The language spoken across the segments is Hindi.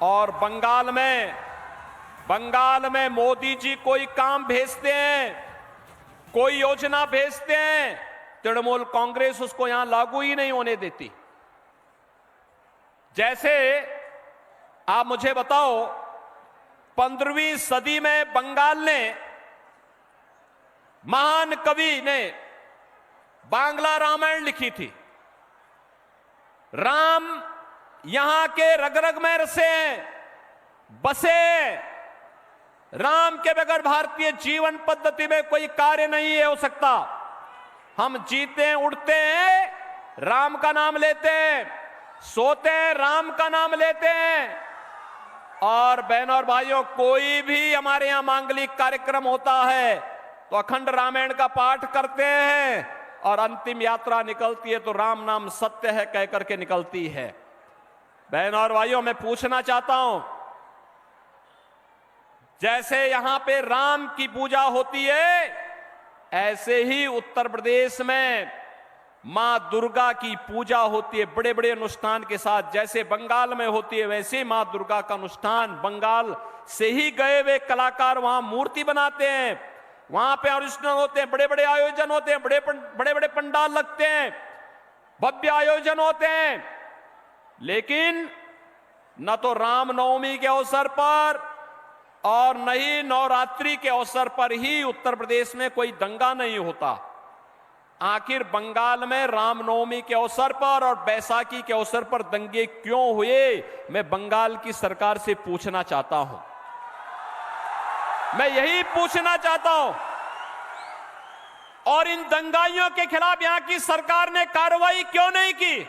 और बंगाल में मोदी जी कोई काम भेजते हैं, कोई योजना भेजते हैं, तृणमूल कांग्रेस उसको यहां लागू ही नहीं होने देती। जैसे आप मुझे बताओ, 15वीं सदी में बंगाल ने, महान कवि ने बांग्ला रामायण लिखी थी। राम यहां के रग रग में रसे बसे। राम के बगैर भारतीय जीवन पद्धति में कोई कार्य नहीं हो सकता। हम जीते हैं, उठते हैं, राम का नाम लेते हैं, सोते हैं, राम का नाम लेते हैं। और बहनों और भाइयों, कोई भी हमारे यहां मांगलिक कार्यक्रम होता है तो अखंड रामायण का पाठ करते हैं और अंतिम यात्रा निकलती है तो राम नाम सत्य है कह करके निकलती है। बहनों और भाइयों, मैं पूछना चाहता हूं, जैसे यहां पे राम की पूजा होती है, ऐसे ही उत्तर प्रदेश में मां दुर्गा की पूजा होती है बड़े बड़े अनुष्ठान के साथ। जैसे बंगाल में होती है, वैसे ही मां दुर्गा का अनुष्ठान बंगाल से ही गए हुए कलाकार वहां मूर्ति बनाते हैं, वहां पे अनुष्ठान होते हैं, बड़े बड़े आयोजन होते हैं, बड़े बड़े पंडाल लगते हैं, भव्य आयोजन होते हैं। लेकिन न तो रामनवमी के अवसर पर और न ही नवरात्रि के अवसर पर ही उत्तर प्रदेश में कोई दंगा नहीं होता। आखिर बंगाल में रामनवमी के अवसर पर और बैसाखी के अवसर पर दंगे क्यों हुए, मैं बंगाल की सरकार से पूछना चाहता हूं। मैं यही पूछना चाहता हूं। और इन दंगाइयों के खिलाफ यहां की सरकार ने कार्रवाई क्यों नहीं की?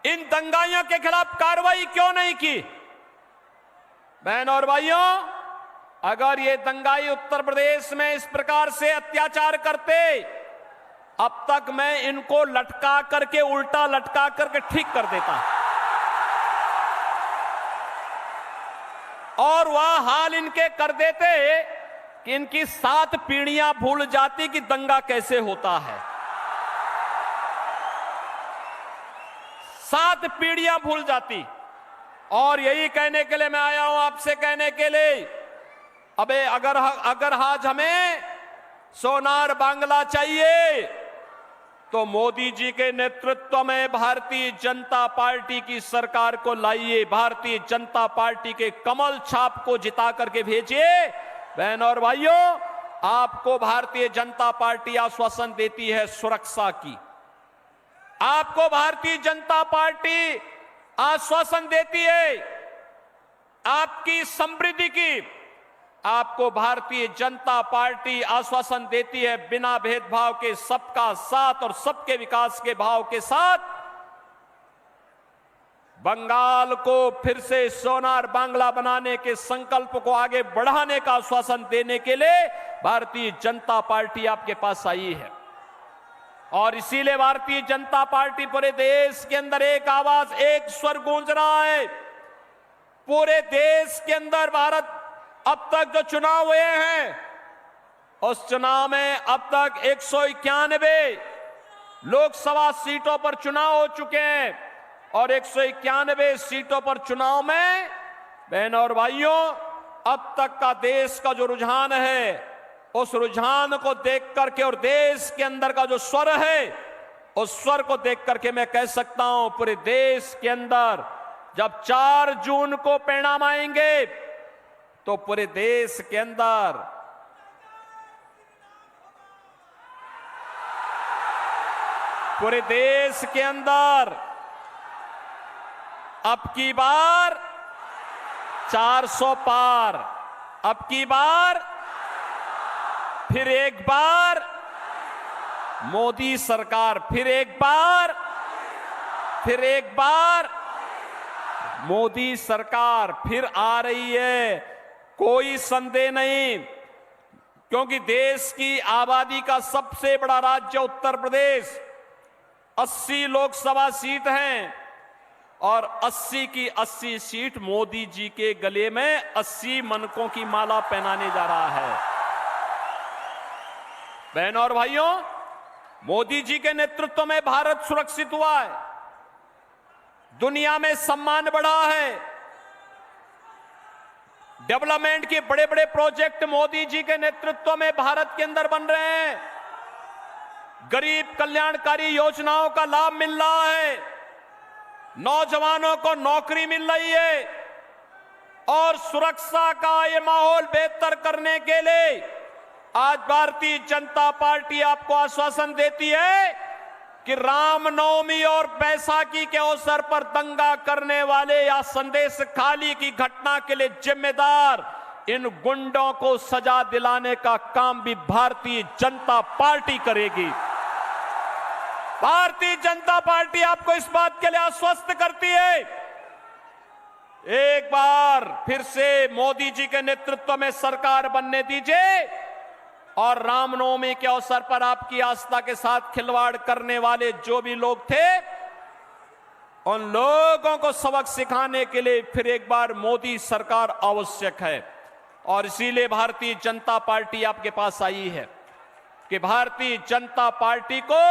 इन दंगाइयों के खिलाफ कार्रवाई क्यों नहीं की? बहनों और भाइयों, अगर ये दंगाई उत्तर प्रदेश में इस प्रकार से अत्याचार करते, अब तक मैं इनको लटका करके, उल्टा लटका करके ठीक कर देता। और वह हाल इनके कर देते कि इनकी 7 पीढ़ियां भूल जाती कि दंगा कैसे होता है। 7 पीढ़ियां भूल जाती। और यही कहने के लिए मैं आया हूं, आपसे कहने के लिए, अबे अगर आज हमें सोनार बांग्ला चाहिए तो मोदी जी के नेतृत्व में भारतीय जनता पार्टी की सरकार को लाइए, भारतीय जनता पार्टी के कमल छाप को जिता करके भेजिए। बहनों और भाइयों, आपको भारतीय जनता पार्टी आश्वासन देती है सुरक्षा की, आपको भारतीय जनता पार्टी आश्वासन देती है आपकी समृद्धि की, आपको भारतीय जनता पार्टी आश्वासन देती है बिना भेदभाव के सबका साथ और सबके विकास के भाव के साथ बंगाल को फिर से सोनार बांग्ला बनाने के संकल्प को आगे बढ़ाने का आश्वासन देने के लिए भारतीय जनता पार्टी आपके पास आई है। और इसीलिए भारतीय जनता पार्टी पूरे देश के अंदर एक आवाज, एक स्वर गूंज रहा है। पूरे देश के अंदर भारत अब तक जो चुनाव हुए हैं, उस चुनाव में अब तक 191 लोकसभा सीटों पर चुनाव हो चुके हैं। और 191 सीटों पर चुनाव में बहनों और भाइयों, अब तक का देश का जो रुझान है, उस रुझान को देख करके और देश के अंदर का जो स्वर है, उस स्वर को देख करके मैं कह सकता हूं, पूरे देश के अंदर जब 4 जून को परिणाम आएंगे तो पूरे देश के अंदर अब की बार 400 पार, अब की बार फिर एक बार मोदी सरकार, फिर एक बार मोदी सरकार फिर आ रही है। कोई संदेह नहीं, क्योंकि देश की आबादी का सबसे बड़ा राज्य उत्तर प्रदेश, 80 लोकसभा सीट हैं और 80 की 80 सीट मोदी जी के गले में 80 मनकों की माला पहनाने जा रहा है। बहनों और भाइयों, मोदी जी के नेतृत्व में भारत सुरक्षित हुआ है। दुनिया में सम्मान बढ़ा है। डेवलपमेंट के बड़े बड़े प्रोजेक्ट मोदी जी के नेतृत्व में भारत के अंदर बन रहे हैं। गरीब कल्याणकारी योजनाओं का लाभ मिल रहा है, नौजवानों को नौकरी मिल रही है और सुरक्षा का ये माहौल बेहतर करने के लिए आज भारतीय जनता पार्टी आपको आश्वासन देती है कि रामनवमी और बैसाखी के अवसर पर दंगा करने वाले या संदेश खाली की घटना के लिए जिम्मेदार इन गुंडों को सजा दिलाने का काम भी भारतीय जनता पार्टी करेगी। भारतीय जनता पार्टी आपको इस बात के लिए आश्वस्त करती है। एक बार फिर से मोदी जी के नेतृत्व में सरकार बनने दीजिए और रामनवमी के अवसर पर आपकी आस्था के साथ खिलवाड़ करने वाले जो भी लोग थे, उन लोगों को सबक सिखाने के लिए फिर एक बार मोदी सरकार आवश्यक है। और इसीलिए भारतीय जनता पार्टी आपके पास आई है कि भारतीय जनता पार्टी को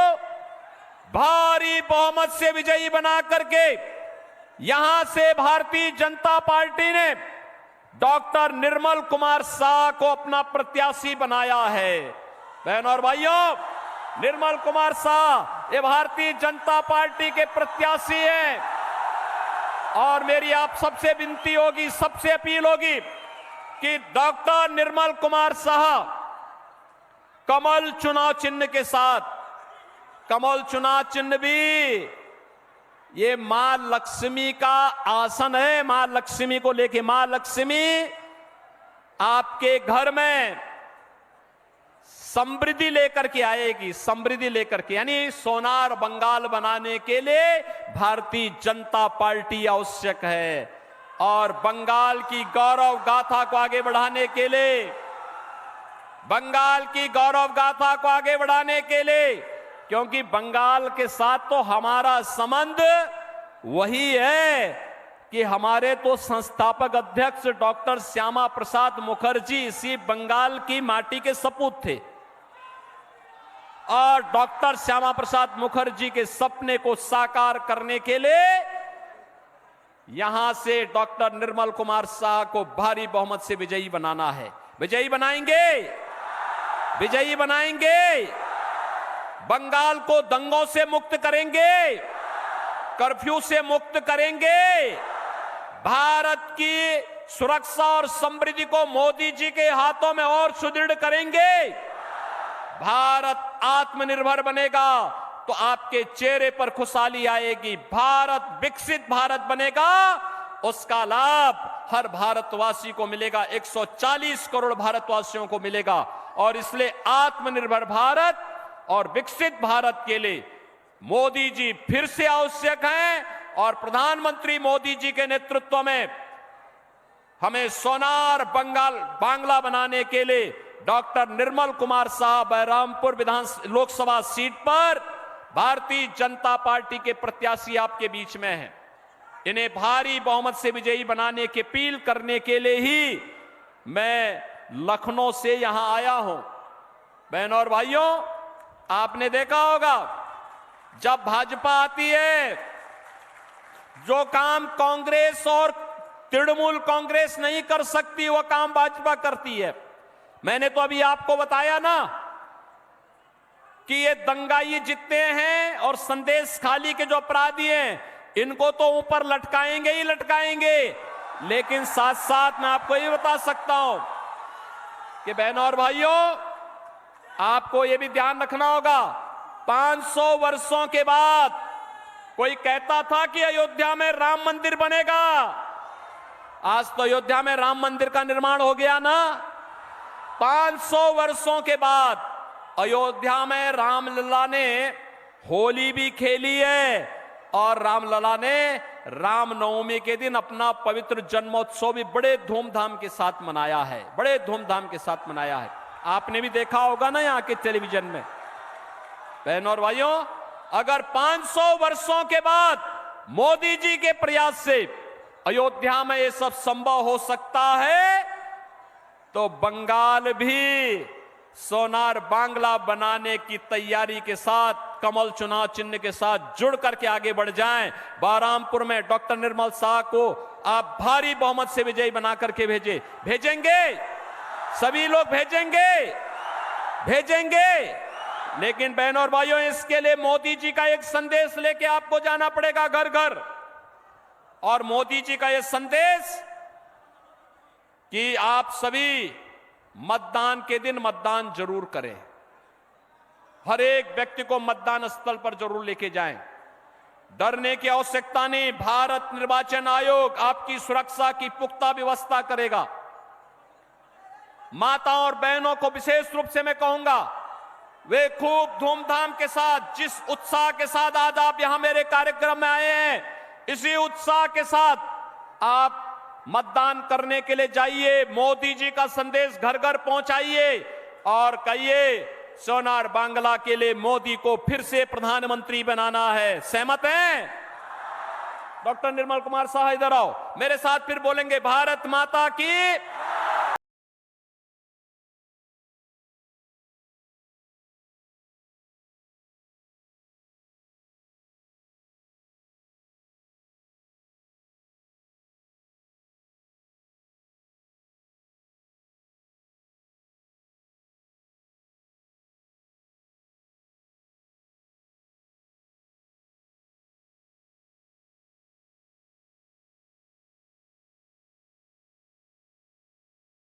भारी बहुमत से विजयी बना करके यहां से भारतीय जनता पार्टी ने डॉक्टर निर्मल कुमार शाह को अपना प्रत्याशी बनाया है। बहनों और भाइयों, निर्मल कुमार शाह ये भारतीय जनता पार्टी के प्रत्याशी हैं और मेरी आप सबसे विनती होगी, सबसे अपील होगी कि डॉक्टर निर्मल कुमार शाह कमल चुनाव चिन्ह के साथ, कमल चुनाव चिन्ह भी ये मां लक्ष्मी का आसन है। मां लक्ष्मी को लेके, मां लक्ष्मी आपके घर में समृद्धि लेकर के आएगी, समृद्धि लेकर के, यानी सोनार बंगाल बनाने के लिए भारतीय जनता पार्टी आवश्यक है। और बंगाल की गौरव गाथा को आगे बढ़ाने के लिए, बंगाल की गौरव गाथा को आगे बढ़ाने के लिए, क्योंकि बंगाल के साथ तो हमारा संबंध वही है कि हमारे तो संस्थापक अध्यक्ष डॉक्टर श्यामा प्रसाद मुखर्जी इसी बंगाल की माटी के सपूत थे और डॉक्टर श्यामा प्रसाद मुखर्जी के सपने को साकार करने के लिए यहां से डॉक्टर निर्मल कुमार शाह को भारी बहुमत से विजयी बनाना है। विजयी बनाएंगे, विजयी बनाएंगे। बंगाल को दंगों से मुक्त करेंगे, कर्फ्यू से मुक्त करेंगे, भारत की सुरक्षा और समृद्धि को मोदी जी के हाथों में और सुदृढ़ करेंगे। भारत आत्मनिर्भर बनेगा तो आपके चेहरे पर खुशहाली आएगी। भारत विकसित भारत बनेगा, उसका लाभ हर भारतवासी को मिलेगा, 140 करोड़ भारतवासियों को मिलेगा। और इसलिए आत्मनिर्भर भारत और विकसित भारत के लिए मोदी जी फिर से आवश्यक हैं और प्रधानमंत्री मोदी जी के नेतृत्व में हमें सोनार बांग्ला बनाने के लिए डॉक्टर निर्मल कुमार शाह बहरामपुर लोकसभा सीट पर भारतीय जनता पार्टी के प्रत्याशी आपके बीच में हैं। इन्हें भारी बहुमत से विजयी बनाने की अपील करने के लिए ही मैं लखनऊ से यहां आया हूं। बहनों और भाइयों, आपने देखा होगा जब भाजपा आती है, जो काम कांग्रेस और तृणमूल कांग्रेस नहीं कर सकती वह काम भाजपा करती है। मैंने तो अभी आपको बताया ना कि ये दंगाई जितने हैं और संदेश खाली के जो अपराधी हैं, इनको तो ऊपर लटकाएंगे ही लटकाएंगे, लेकिन साथ साथ मैं आपको ये बता सकता हूं कि बहनों और भाइयों, आपको ये भी ध्यान रखना होगा, 500 वर्षों के बाद कोई कहता था कि अयोध्या में राम मंदिर बनेगा। आज तो अयोध्या में राम मंदिर का निर्माण हो गया ना। 500 वर्षों के बाद अयोध्या में रामलला ने होली भी खेली है और रामलला ने रामनवमी के दिन अपना पवित्र जन्मोत्सव भी बड़े धूमधाम के साथ मनाया है, बड़े धूमधाम के साथ मनाया है। आपने भी देखा होगा ना यहाँ के टेलीविजन में। बहनों और भाइयों, अगर 500 वर्षों के बाद मोदी जी के प्रयास से अयोध्या में ये सब संभव हो सकता है, तो बंगाल भी सोनार बांग्ला बनाने की तैयारी के साथ कमल चुनाव चिन्ह के साथ जुड़ करके आगे बढ़ जाएं। बहरामपुर में डॉक्टर निर्मल शाह को आप भारी बहुमत से विजयी बना करके भेजेंगे, सभी लोग भेजेंगे। लेकिन बहनों और भाइयों, इसके लिए मोदी जी का एक संदेश लेके आपको जाना पड़ेगा घर घर। और मोदी जी का यह संदेश कि आप सभी मतदान के दिन मतदान जरूर करें, हर एक व्यक्ति को मतदान स्थल पर जरूर लेके जाएं। डरने की आवश्यकता नहीं। भारत निर्वाचन आयोग आपकी सुरक्षा की पुख्ता व्यवस्था करेगा। माताओं और बहनों को विशेष रूप से मैं कहूंगा, वे खूब धूमधाम के साथ, जिस उत्साह के साथ आज आप यहां मेरे कार्यक्रम में आए हैं, इसी उत्साह के साथ आप मतदान करने के लिए जाइए। मोदी जी का संदेश घर घर पहुंचाइए और कहिए, सोनार बांग्ला के लिए मोदी को फिर से प्रधानमंत्री बनाना है। सहमत हैं? डॉक्टर निर्मल कुमार शाह इधर आओ, मेरे साथ फिर बोलेंगे, भारत माता की।